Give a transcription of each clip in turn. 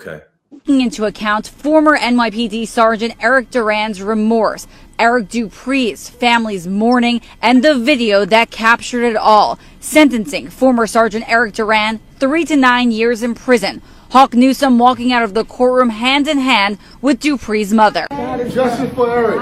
Okay. Taking into account former NYPD Sergeant Eric Duran's remorse, Eric Dupree's family's mourning, and the video that captured it all, sentencing former Sergeant Eric Duran 3 to 9 years in prison. Hawk Newsome walking out of the courtroom hand in hand with Dupree's mother. Justice for Eric.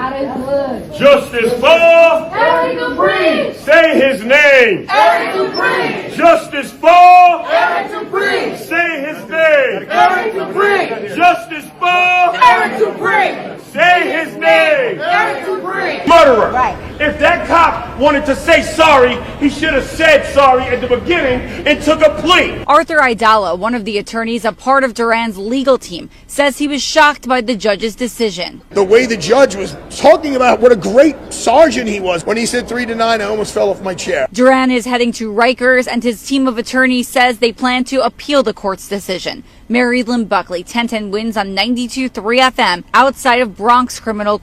Justice for Eric Dupree. Say his name. Eric Dupree. Justice for Eric Dupree. Say his name. Eric Dupree. Justice for Eric Dupree. Say his name. Eric Dupree. Murderer. Right. If that cop wanted to say sorry, he should have said sorry at the beginning and took a plea. Arthur Aidala, one of the attorneys a part of Duran's legal team, says he was shocked by the judge's decision. The way the judge was talking about what a great sergeant he was. When he said 3 to 9, I almost fell off my chair. Duran is heading to Rikers, and his team of attorneys says they plan to appeal the court's decision. Mary Lynn Buckley, 1010 wins on 92.3 FM outside of Bronx Criminal.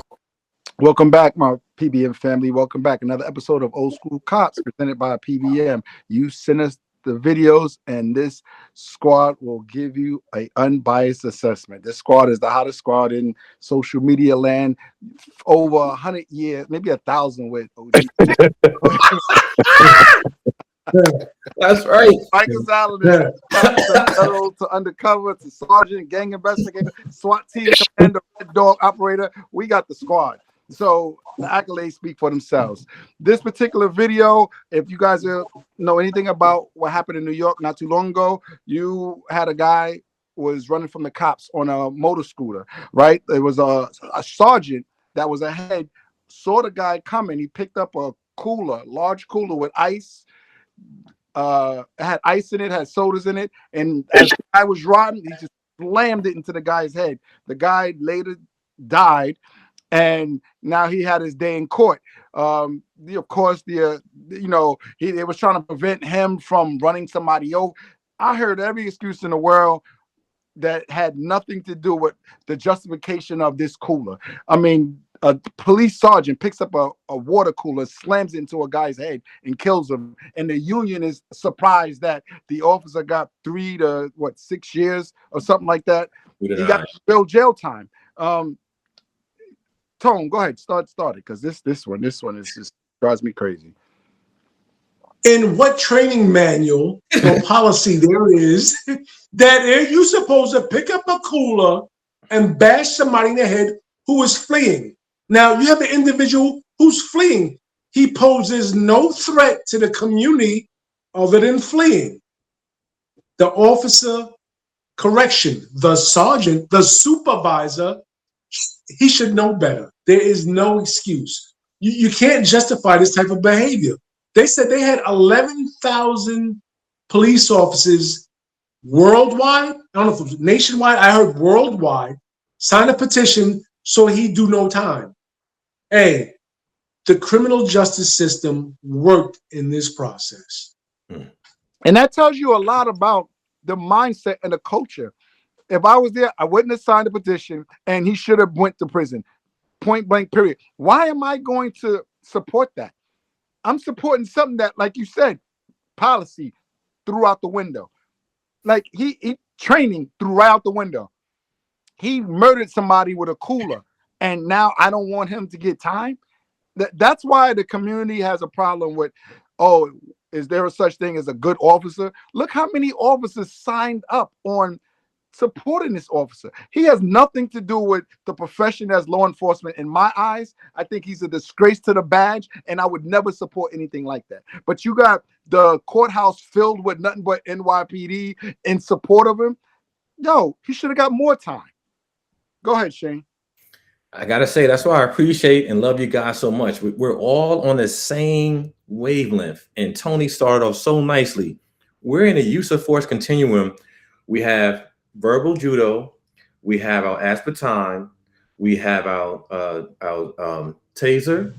Welcome back, my PBM family. Welcome back. Another episode of Old School Cops presented by PBM. You send us the videos, and this squad will give you an unbiased assessment. This squad is the hottest squad in social media land. Over 100 years, maybe 1,000 with OG. That's right. Michael Salander, to undercover, to sergeant, gang investigator, SWAT team commander, Red Dog operator. We got the squad. So the accolades speak for themselves. This particular video, if you guys know anything about what happened in New York not too long ago, you had a guy was running from the cops on a motor scooter, right? There was a sergeant that was ahead, saw the guy coming. He picked up a cooler, large cooler with ice. It had ice in it, had sodas in it, and as the guy was riding, he just slammed it into the guy's head. The guy later died, and now he had his day in court. Of course, they was trying to prevent him from running somebody over. I heard every excuse in the world that had nothing to do with the justification of this cooler. I mean, a police sergeant picks up a water cooler, slams it into a guy's head, and kills him. And the union is surprised that the officer got 3 to 6 years or something like that. He got real jail time. Tone, go ahead, start it, because this one is just drives me crazy. In what training manual or policy there is that you're supposed to pick up a cooler and bash somebody in the head who is fleeing? Now, you have an individual who's fleeing. He poses no threat to the community other than fleeing. The officer, the sergeant, the supervisor, he should know better. There is no excuse. You can't justify this type of behavior. They said they had 11,000 police officers worldwide. I don't know if it was nationwide. I heard worldwide sign a petition so he do no time. Hey, the criminal justice system worked in this process. And that tells you a lot about the mindset and the culture. If I was there, I wouldn't have signed a petition, and he should have went to prison. Point blank, period. Why am I going to support that? I'm supporting something that, like you said, policy threw out the window. Like he training threw right out the window. He murdered somebody with a cooler, and now I don't want him to get time. That's why the community has a problem with, oh, is there a such thing as a good officer? Look how many officers signed up on supporting this officer. He has nothing to do with the profession as law enforcement. In my eyes, I think he's a disgrace to the badge, and I would never support anything like that. But you got the courthouse filled with nothing but NYPD in support of him. Yo, he should have got more time. Go ahead, Shane. I gotta say, that's why I appreciate and love you guys so much. We're all on the same wavelength, and Tony started off so nicely. We're in a use of force continuum. We have verbal judo, we have our aspartame, we have our taser,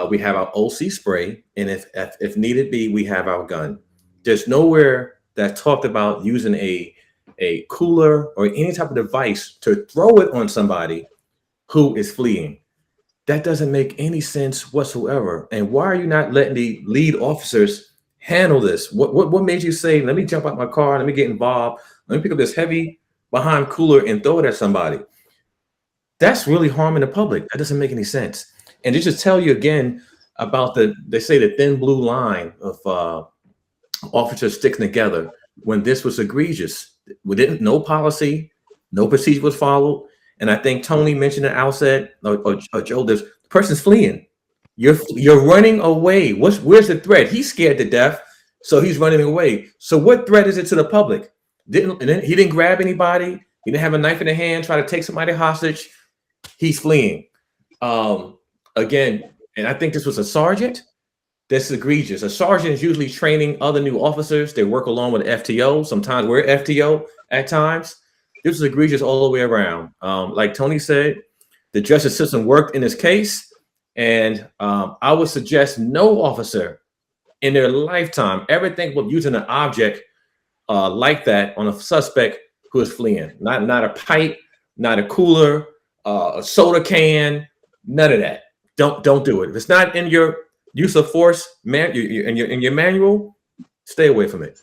we have our OC spray, and if needed be, we have our gun. There's nowhere that talked about using a cooler or any type of device to throw it on somebody who is fleeing. That doesn't make any sense whatsoever. And why are you not letting the lead officers handle this? What made you say, let me jump out my car, let me get involved, let me pick up this heavy behind cooler and throw it at somebody. That's really harming the public. That doesn't make any sense. And just to tell you again about they say the thin blue line of officers sticking together when this was egregious. We didn't, no policy, no procedure was followed. And I think Tony mentioned at outset, or Joe, the person's fleeing. You're running away. Where's the threat? He's scared to death, so he's running away. So what threat is it to the public? He didn't grab anybody. He didn't have a knife in the hand, try to take somebody hostage. He's fleeing. Again, and I think this was a sergeant. That's egregious. A sergeant is usually training other new officers. They work along with FTO. Sometimes we're FTO at times. This is egregious all the way around. Like Tony said, the justice system worked in this case. And I would suggest no officer in their lifetime ever think of using an object like that on a suspect who is fleeing. Not a pipe, not a cooler, a soda can, none of that. Don't do it. If it's not in your use of force, in your manual, stay away from it.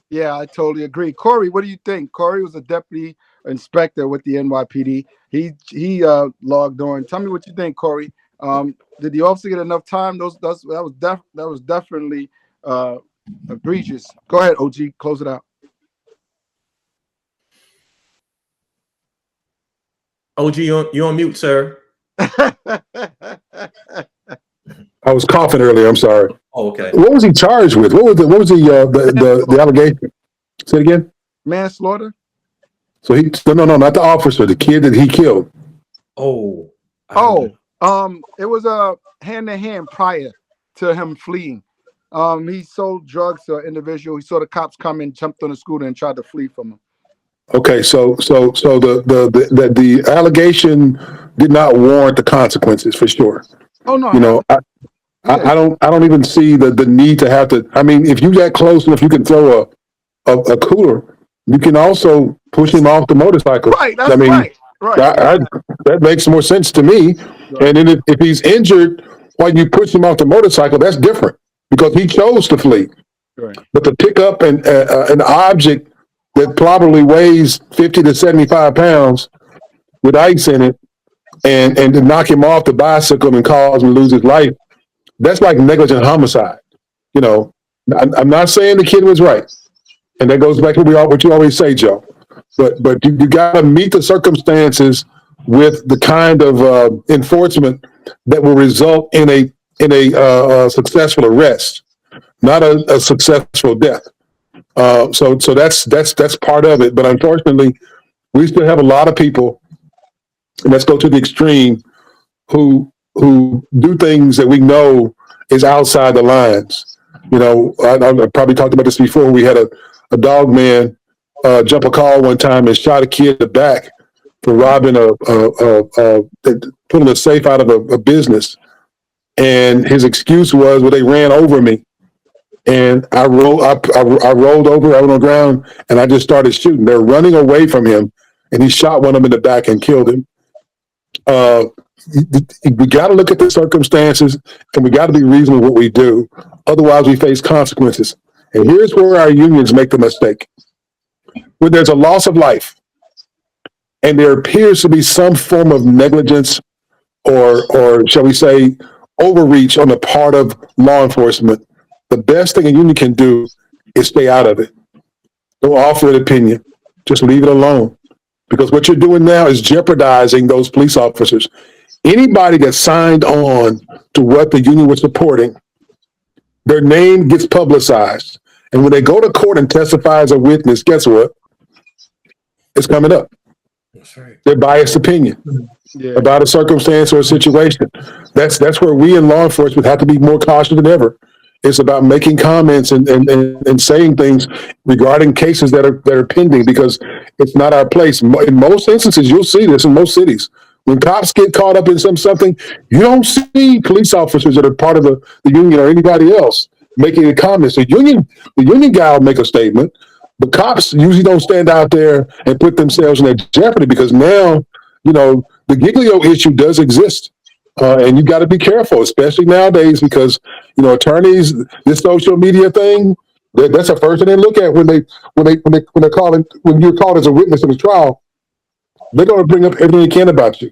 Yeah, I totally agree. Corey, what do you think? Corey was a deputy inspector with the NYPD. He logged on. Tell me what you think, Corey. Did the officer get enough time? That was definitely egregious. Go ahead, OG, close it out. OG, you on mute, sir. I was coughing earlier. I'm sorry. Oh, okay. What was he charged with? What was the allegation? Say it again. Manslaughter. So no, not the officer, the kid that he killed. It was a hand-to-hand prior to him fleeing. He sold drugs to an individual. He saw the cops come in, jumped on the scooter, and tried to flee from him. Okay, so the allegation did not warrant the consequences for sure. Oh no, you know, I don't even see the need to have to. I mean, if you get close enough, you can throw a cooler. You can also push him off the motorcycle. Right, that's right. That makes more sense to me. Right. And then if he's injured while you push him off the motorcycle, that's different because he chose to flee. Right. But to pick up an object that probably weighs 50 to 75 pounds with ice in it and to knock him off the bicycle and cause him to lose his life, that's like negligent homicide. You know, I'm not saying the kid was right. And that goes back to what you always say, Joe. But you got to meet the circumstances with the kind of enforcement that will result in a successful arrest, not a successful death. So that's part of it. But unfortunately, we still have a lot of people, and let's go to the extreme, who do things that we know is outside the lines. You know, I probably talked about this before. We had a dog man jump a call one time and shot a kid in the back for robbing pulling a safe out of a business. And his excuse was, well, they ran over me. And I rolled over, I went on the ground, and I just started shooting. They're running away from him, and he shot one of them in the back and killed him. We got to look at the circumstances, and we got to be reasonable with what we do. Otherwise, we face consequences. And here's where our unions make the mistake. When there's a loss of life, and there appears to be some form of negligence or shall we say, overreach on the part of law enforcement, the best thing a union can do is stay out of it. Don't offer an opinion. Just leave it alone. Because what you're doing now is jeopardizing those police officers. Anybody that signed on to what the union was supporting, their name gets publicized. And when they go to court and testify as a witness, guess what? It's coming up. That's right. Their biased opinion about a circumstance or a situation. That's where we in law enforcement have to be more cautious than ever. It's about making comments and saying things regarding cases that are pending, because it's not our place. In most instances, you'll see this in most cities. When cops get caught up in something, you don't see police officers that are part of the union or anybody else making a comment. The union guy will make a statement. The cops usually don't stand out there and put themselves in that jeopardy, because now, you know, the Giglio issue does exist. And you got to be careful, especially nowadays, because, you know, attorneys, this social media thing, That's the first thing they look at when they're calling, when you're called as a witness in the trial. They're going to bring up everything they can about you.